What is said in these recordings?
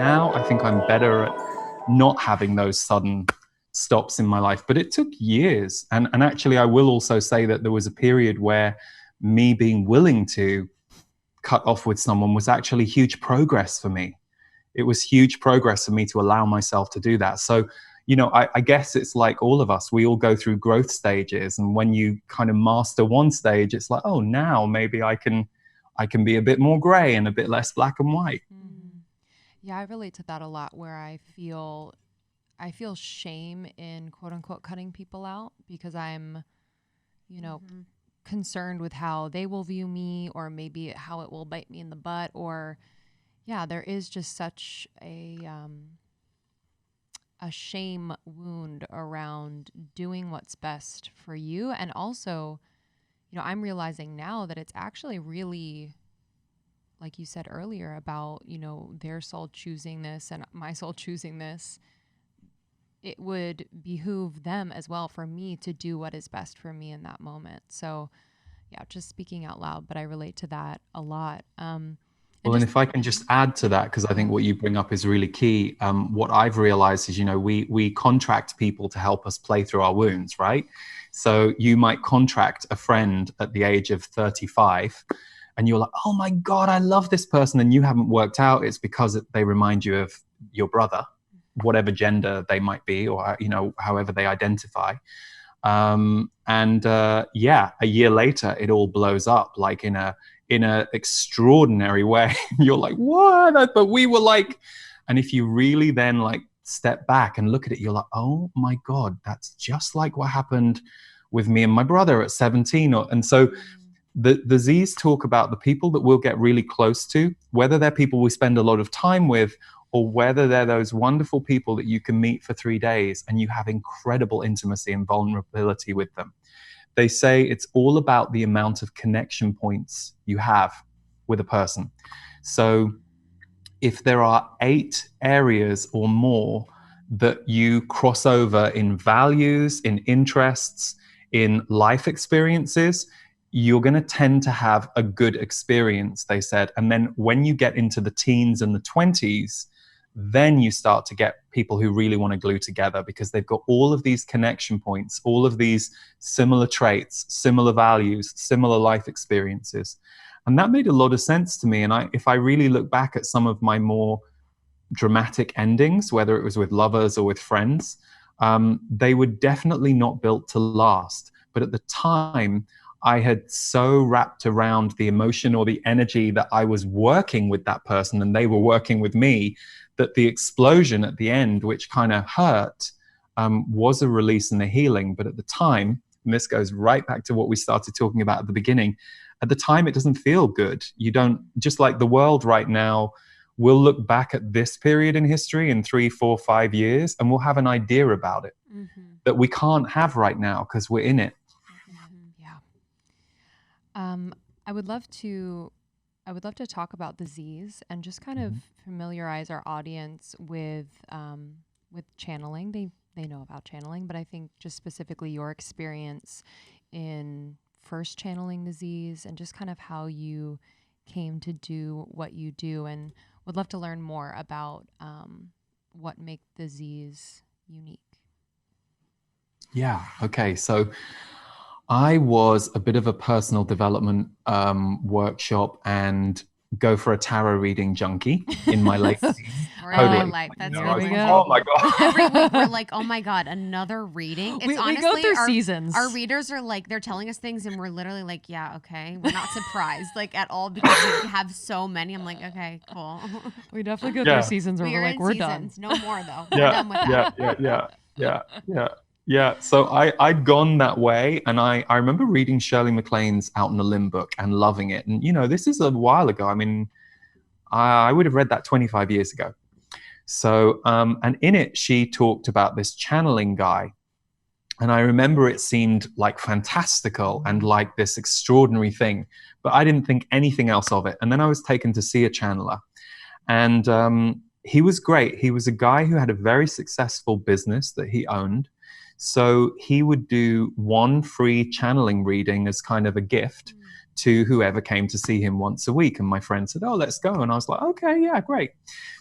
now. I think I'm better at not having those sudden stops in my life. But it took years. And actually, I will also say that there was a period where me being willing to cut off with someone was actually huge progress for me. It was huge progress for me to allow myself to do that. So, you know, I guess it's like all of us, we all go through growth stages. And when you kind of master one stage, it's like, oh, now maybe I can be a bit more gray and a bit less black and white. Mm-hmm. Yeah, I relate to that a lot, where I feel shame in quote unquote cutting people out because I'm, you know, concerned with how they will view me, or maybe how it will bite me in the butt, or yeah, there is just such a shame wound around doing what's best for you. And also, you know, I'm realizing now that it's actually really, like you said earlier, about, you know, their soul choosing this and my soul choosing this. It would behoove them as well for me to do what is best for me in that moment. So yeah, just speaking out loud, but I relate to that a lot. Well, and if I can just add to that, because I think what you bring up is really key. What I've realized is, you know, we contract people to help us play through our wounds, right? So you might contract a friend at the age of 35 and you're like, oh my God, I love this person. And you haven't worked out. It's because they remind you of your brother, whatever gender they might be, or, you know, however they identify. Yeah, a year later, it all blows up like in a extraordinary way. You're like, what? But we were like, and if you really then like step back and look at it, you're like, oh my God, that's just like what happened with me and my brother at 17. And so the Z's talk about the people that we'll get really close to, whether they're people we spend a lot of time with, or whether they're those wonderful people that you can meet for 3 days and you have incredible intimacy and vulnerability with them. They say it's all about the amount of connection points you have with a person. So if there are 8 areas or more that you cross over in values, in interests, in life experiences, you're going to tend to have a good experience, they said. And then when you get into the teens and the 20s, then you start to get people who really want to glue together because they've got all of these connection points, all of these similar traits, similar values, similar life experiences. And that made a lot of sense to me. And if I really look back at some of my more dramatic endings, whether it was with lovers or with friends, they were definitely not built to last. But at the time, I had so wrapped around the emotion or the energy that I was working with that person and they were working with me, that the explosion at the end, which kind of hurt, was a release and a healing. But at the time, and this goes right back to what we started talking about at the beginning, at the time, it doesn't feel good. You don't, just like the world right now, we'll look back at this period in history in 3, 4, 5 years, and we'll have an idea about it that we can't have right now because we're in it. Yeah. I would love to talk about the Z's and just kind of familiarize our audience with channeling. They know about channeling, but I think just specifically your experience in first channeling the Z's and just kind of how you came to do what you do, and would love to learn more about what make the Z's unique. Yeah. Okay. So I was a bit of a personal development workshop and go for a tarot reading junkie in my late teens. Totally. Like, that's really good. Oh my God. Every week we're like, oh my God, another reading. It's honestly, we go through seasons. Our readers are like, they're telling us things and we're literally like, yeah, okay. We're not surprised like at all because we have so many. I'm like, okay, cool. We definitely go through seasons where we're like, we're seasons. done. No more though. We're done with that. Yeah, so I'd gone that way, and I remember reading Shirley MacLaine's Out on a Limb book and loving it. And, you know, this is a while ago. I mean, I would have read that 25 years ago. So, and in it, she talked about this channeling guy. And I remember it seemed like fantastical and like this extraordinary thing, but I didn't think anything else of it. And then I was taken to see a channeler. And he was great. He was a guy who had a very successful business that he owned. So he would do one free channeling reading as kind of a gift to whoever came to see him once a week. And my friend said, oh, let's go. And I was like, okay, yeah, great.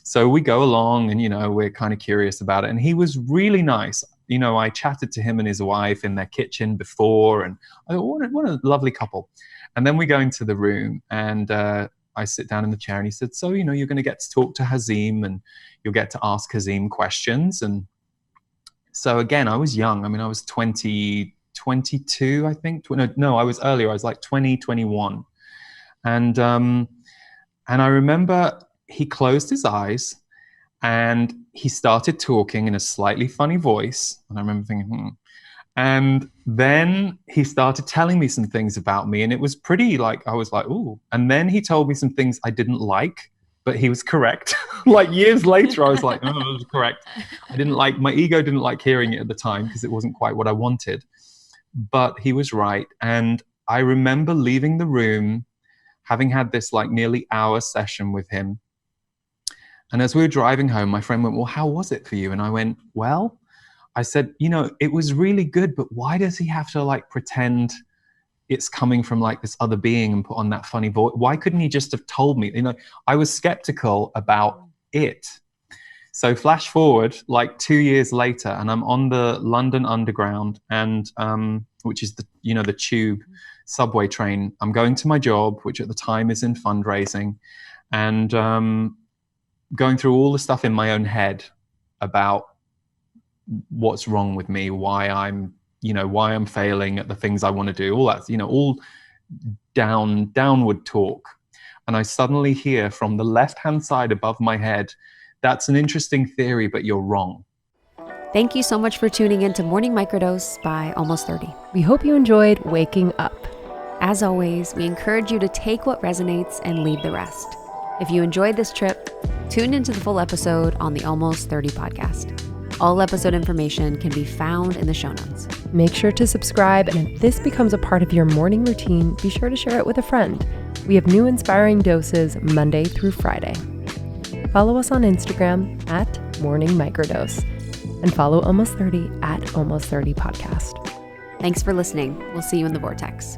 So we go along and, we're kind of curious about it. And he was really nice. I chatted to him and his wife in their kitchen before, and I thought, what a lovely couple. And then we go into the room, and I sit down in the chair, and he said, so, you're going to get to talk to Hazim, and you'll get to ask Hazim questions. And so again, I was young. I mean, I was 22, I think. No, I was earlier. I was like 20, 21. And I remember he closed his eyes and he started talking in a slightly funny voice. And I remember thinking, And then he started telling me some things about me, and it was pretty I was like, ooh. And then he told me some things I didn't like, but he was correct. Years later, I was like, oh, it was correct. My ego didn't like hearing it at the time because it wasn't quite what I wanted, but he was right. And I remember leaving the room, having had this nearly hour session with him. And as we were driving home, my friend went, well, how was it for you? And I went, well, I said, it was really good, but why does he have to pretend it's coming from this other being and put on that funny voice? Why couldn't he just have told me? I was skeptical about it. So flash forward 2 years later, and I'm on the London Underground, and which is the tube subway train. I'm going to my job, which at the time is in fundraising, and going through all the stuff in my own head about what's wrong with me, why I'm failing at the things I want to do, all that, all downward talk. And I suddenly hear from the left-hand side above my head, that's an interesting theory, but you're wrong. Thank you so much for tuning in to Morning Microdose by Almost 30. We hope you enjoyed waking up. As always, we encourage you to take what resonates and leave the rest. If you enjoyed this trip, tune into the full episode on the Almost 30 podcast. All episode information can be found in the show notes. Make sure to subscribe, and if this becomes a part of your morning routine, be sure to share it with a friend. We have new inspiring doses Monday through Friday. Follow us on Instagram at Morning Microdose, and follow Almost 30 at Almost 30 Podcast. Thanks for listening. We'll see you in the vortex.